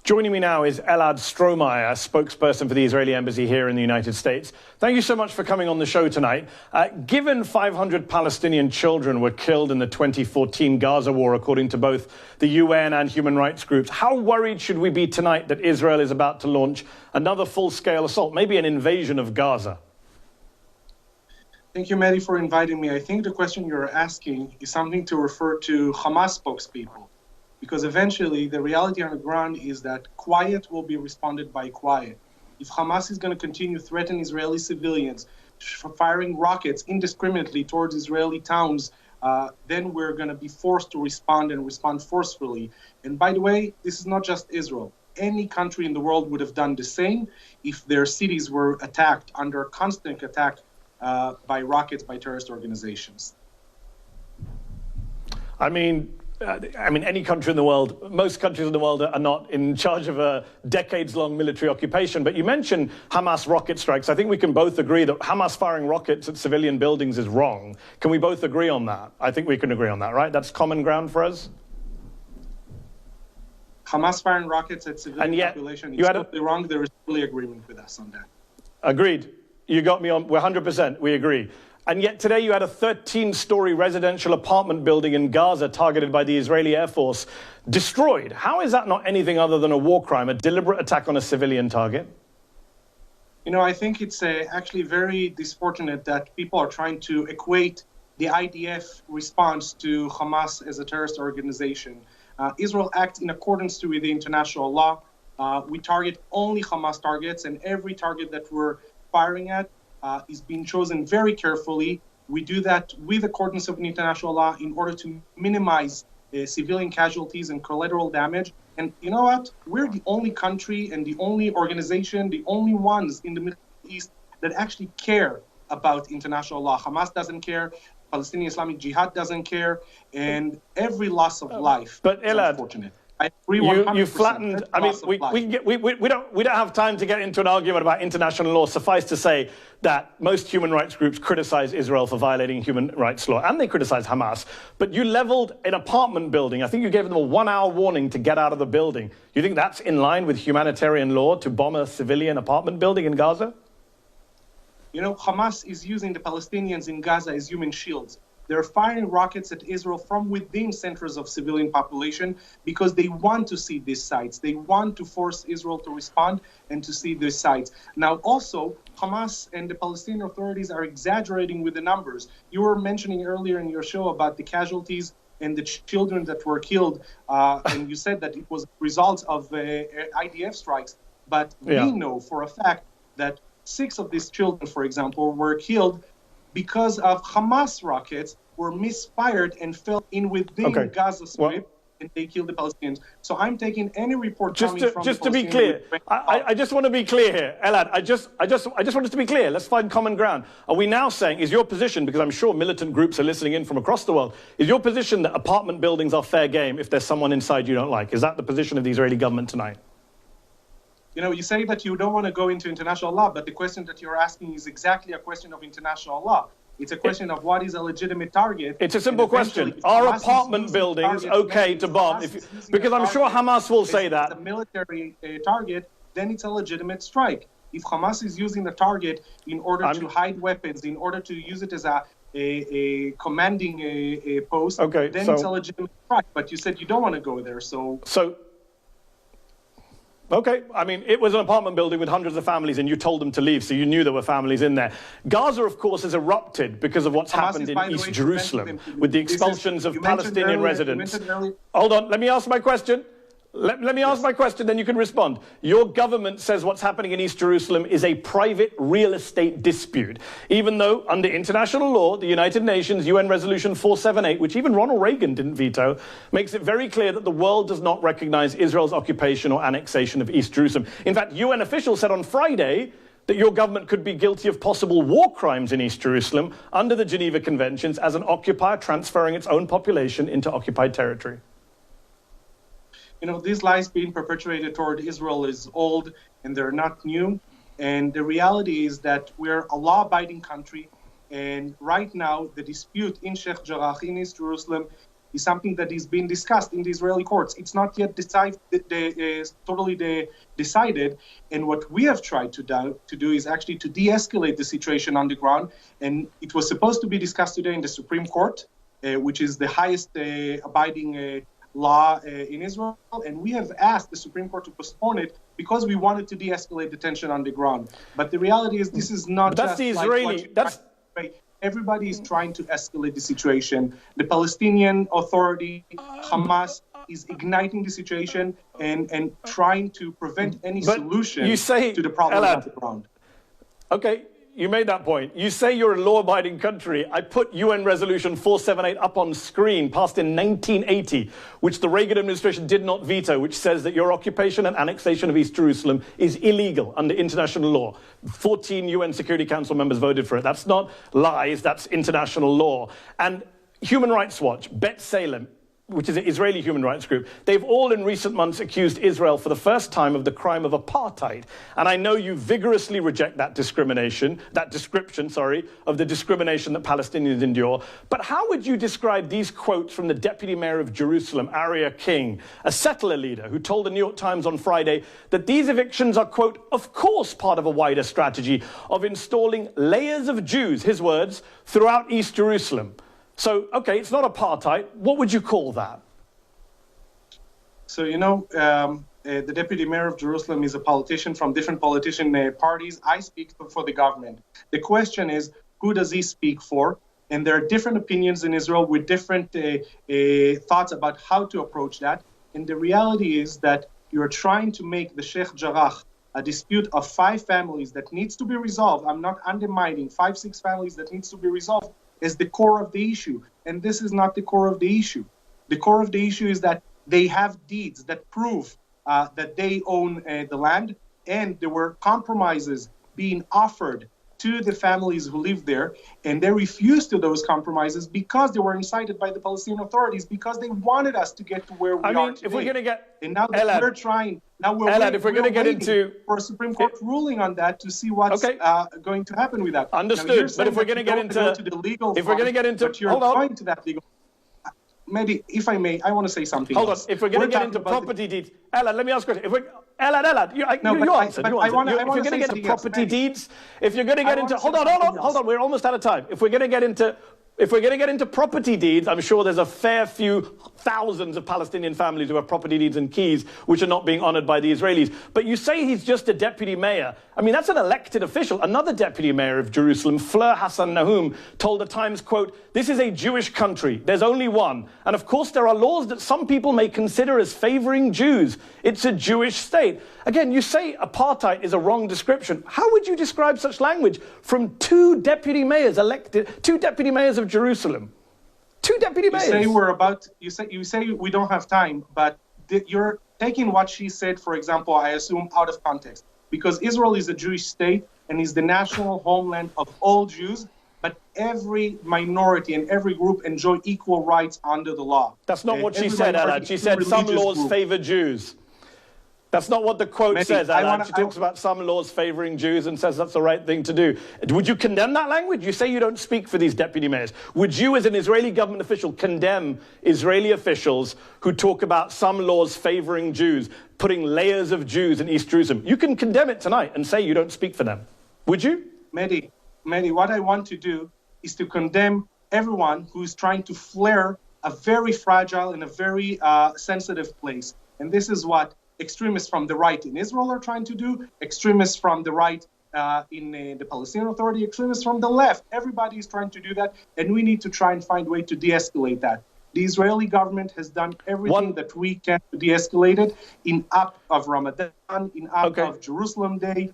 Joining me now is Elad Strohmeyer, spokesperson for the Israeli embassy here in the United States. Thank you so much for coming on the show tonight. Given 500 Palestinian children were killed in the 2014 Gaza war, according to both the UN and human rights groups, how worried should we be tonight that Israel is about to launch another full-scale assault, maybe an invasion of Gaza? Thank you, Mehdi, for inviting me. I think the question you're asking is something to refer to Hamas spokespeople, because eventually the reality on the ground is that quiet will be responded by quiet. If Hamas is going to continue threatening Israeli civilians, firing rockets indiscriminately towards Israeli towns, then we're going to be forced to respond and respond forcefully. And by the way, this is not just Israel. Any country in the world would have done the same if their cities were attacked under constant attack by rockets, by terrorist organizations. I mean, any country in the world, most countries in the world are not in charge of a decades-long military occupation. But you mentioned Hamas rocket strikes. I think we can both agree that Hamas firing rockets at civilian buildings is wrong. Can we both agree on that? I think we can agree on that, right? That's common ground for us? Hamas firing rockets at civilian population is totally wrong. There is fully agreement with us on that. Agreed. You got me on. We're 100%. We agree. And yet today you had a 13-story residential apartment building in Gaza targeted by the Israeli Air Force destroyed. How is that not anything other than a war crime, a deliberate attack on a civilian target? You know, I think it's actually very disfortunate that people are trying to equate the IDF response to Hamas as a terrorist organization. Israel acts in accordance with the international law. We target only Hamas targets, and every target that we're firing at is being chosen very carefully. We do that with accordance of international law in order to minimize civilian casualties and collateral damage. And you know what? We're the only country and the only organization, the only ones in the Middle East that actually care about international law. Hamas doesn't care. Palestinian Islamic Jihad doesn't care. And every loss of life is unfortunate. I agree 100%. You flattened. I mean, we don't have time to get into an argument about international law. Suffice to say that most human rights groups criticize Israel for violating human rights law, and they criticize Hamas. But you leveled an apartment building. I think you gave them a 1-hour warning to get out of the building. You think that's in line with humanitarian law to bomb a civilian apartment building in Gaza? You know, Hamas is using the Palestinians in Gaza as human shields. They're firing rockets at Israel from within centers of civilian population because they want to see these sites. They want to force Israel to respond and to see these sites. Now, also, Hamas and the Palestinian authorities are exaggerating with the numbers. You were mentioning earlier in your show about the casualties and the children that were killed, and you said that it was a result of IDF strikes. But we know for a fact that 6 of these children, for example, were killed because of Hamas rockets were misfired and fell in within Gaza Strip, and they killed the Palestinians. So I'm taking any report coming from just to be clear, I just want to be clear here, Elad. I just want us to be clear. Let's find common ground. Are we now saying, is your position, because I'm sure militant groups are listening in from across the world, is your position that apartment buildings are fair game if there's someone inside you don't like? Is that the position of the Israeli government tonight? You know, you say that you don't want to go into international law, but the question that you're asking is exactly a question of international law. It's a question of what is a legitimate target. It's a simple question. Are apartment buildings okay to bomb? Because I'm sure Hamas will say that. If it's a military target, then it's a legitimate strike. If Hamas is using the target in order to hide weapons, in order to use it as a commanding post, then it's a legitimate strike. But you said you don't want to go there, Okay, I mean, it was an apartment building with hundreds of families and you told them to leave, so you knew there were families in there. Gaza, of course, has erupted because of what's happened in East Jerusalem with the expulsions of Palestinian residents. Hold on, let me ask my question. Let me ask my question, then you can respond. Your government says what's happening in East Jerusalem is a private real estate dispute, even though under international law, the United Nations UN Resolution 478, which even Ronald Reagan didn't veto, makes it very clear that the world does not recognize Israel's occupation or annexation of East Jerusalem. In fact, UN officials said on Friday that your government could be guilty of possible war crimes in East Jerusalem under the Geneva Conventions as an occupier transferring its own population into occupied territory. You know, these lies being perpetuated toward Israel is old and they're not new. And the reality is that we're a law-abiding country. And right now, the dispute in Sheikh Jarrah, in East Jerusalem, is something that is being discussed in the Israeli courts. It's not yet totally decided. And what we have tried to do is actually to de-escalate the situation on the ground. And it was supposed to be discussed today in the Supreme Court, which is the highest abiding law in Israel. And we have asked the Supreme Court to postpone it because we wanted to de-escalate the tension on the ground. But the reality is this is not that's the Israeli... Everybody is trying to escalate the situation. The Palestinian Authority, Hamas, is igniting the situation and trying to prevent any solution to the problem on the ground. Okay, you made that point. You say you're a law-abiding country. I put UN Resolution 478 up on screen, passed in 1980, which the Reagan administration did not veto, which says that your occupation and annexation of East Jerusalem is illegal under international law. 14 UN Security Council members voted for it. That's not lies, that's international law. And Human Rights Watch, Bet Salem, which is an Israeli human rights group, they've all in recent months accused Israel for the first time of the crime of apartheid. And I know you vigorously reject that description, of the discrimination that Palestinians endure. But how would you describe these quotes from the Deputy Mayor of Jerusalem, Aria King, a settler leader who told the New York Times on Friday that these evictions are, quote, of course part of a wider strategy of installing layers of Jews, his words, throughout East Jerusalem. So, okay, it's not apartheid. What would you call that? So, the deputy mayor of Jerusalem is a politician from different politician parties. I speak for the government. The question is, who does he speak for? And there are different opinions in Israel with different thoughts about how to approach that. And the reality is that you're trying to make the Sheikh Jarrah a dispute of 5 families that needs to be resolved. I'm not undermining 5, 6 families that needs to be resolved. Is the core of the issue. And this is not the core of the issue. The core of the issue is that they have deeds that prove that they own the land, and there were compromises being offered to the families who live there, and they refused to those compromises because they were incited by the Palestinian authorities, because they wanted us to get to where we are today. If we're going to get... And now that we're trying... Now we're waiting for a Supreme Court ruling on that to see what's going to happen with that. Understood. But if we're going to get into the legal, if we're going to get into, but you're going to that legal. Maybe, if I may, I want to say something. Hold on. If we're going to get into property deeds, Elad, let me ask a question. If we're Elad, you answer. If you're going to get into property deeds, if you're going to get into, hold on. We're almost out of time. If we're going to get into property deeds, I'm sure there's a fair few thousands of Palestinian families who have property deeds and keys which are not being honored by the Israelis. But you say he's just a deputy mayor. I mean, that's an elected official. Another deputy mayor of Jerusalem, Fleur Hassan Nahum, told the Times, quote, "This is a Jewish country. There's only one. And of course, there are laws that some people may consider as favoring Jews. It's a Jewish state." Again, you say apartheid is a wrong description. How would you describe such language from 2 deputy mayors elected, 2 deputy mayors of Jerusalem? 2 deputy mayors. You say we don't have time, but you're taking what she said, for example, I assume, out of context. Because Israel is a Jewish state and is the national homeland of all Jews, but every minority and every group enjoy equal rights under the law. That's not what she said, Elad. She said some laws favor Jews. That's not what the quote says, Elad. She talks about some laws favoring Jews and says that's the right thing to do. Would you condemn that language? You say you don't speak for these deputy mayors. Would you, as an Israeli government official, condemn Israeli officials who talk about some laws favoring Jews, putting layers of Jews in East Jerusalem? You can condemn it tonight and say you don't speak for them. Would you? Mehdi, what I want to do is to condemn everyone who is trying to flare a very fragile and a very sensitive place. And this is what extremists from the right in Israel are trying to do, extremists from the right in the Palestinian Authority, extremists from the left. Everybody is trying to do that, and we need to try and find a way to de-escalate that. The Israeli government has done everything that we can to de-escalate it in act of Ramadan, in act of Jerusalem Day,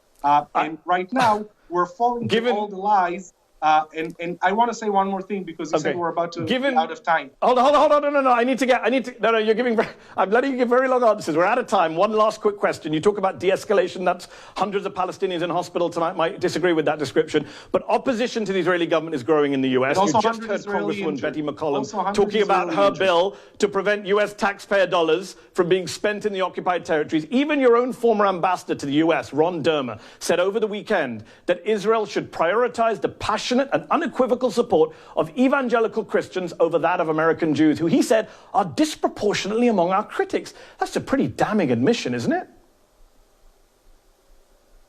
and right now we're falling to all the lies. And I want to say one more thing because you said we're about to be out of time. Hold on, no, you're giving, I'm letting you give very long answers. We're out of time. One last quick question. You talk about de-escalation. That's hundreds of Palestinians in hospital tonight might disagree with that description. But opposition to the Israeli government is growing in the US. You just heard Congresswoman Betty McCollum talking about her bill to prevent US taxpayer dollars from being spent in the occupied territories. Even your own former ambassador to the US, Ron Dermer, said over the weekend that Israel should prioritize the passion passionate and unequivocal support of evangelical Christians over that of American Jews, who he said are disproportionately among our critics. That's a pretty damning admission, isn't it?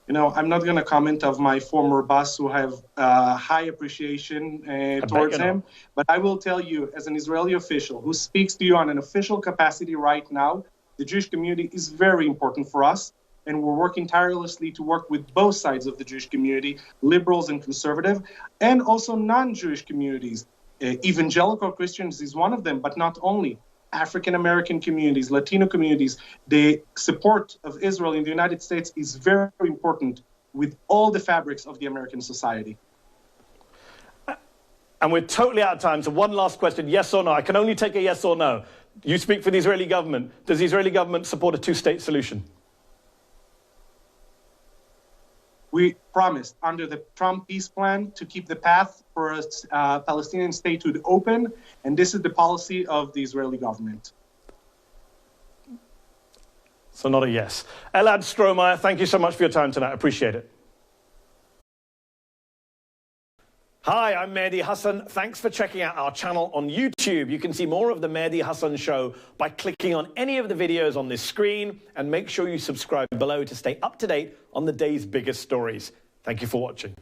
You know, I'm not going to comment of my former boss, who have high appreciation towards him. But I will tell you, as an Israeli official who speaks to you on an official capacity right now, the Jewish community is very important for us. And we're working tirelessly to work with both sides of the Jewish community, liberals and conservative, and also non-Jewish communities. Evangelical Christians is one of them, but not only. African-American communities, Latino communities, the support of Israel in the United States is very important with all the fabrics of the American society. And we're totally out of time, so one last question, yes or no? I can only take a yes or no. You speak for the Israeli government. Does the Israeli government support a two-state solution? We promised under the Trump peace plan to keep the path for a Palestinian statehood open, and this is the policy of the Israeli government. So not a yes. Elad Strohmeyer, thank you so much for your time tonight. Appreciate it. Hi, I'm Mehdi Hassan. Thanks for checking out our channel on YouTube. You can see more of the Mehdi Hassan Show by clicking on any of the videos on this screen, and make sure you subscribe below to stay up to date on the day's biggest stories. Thank you for watching.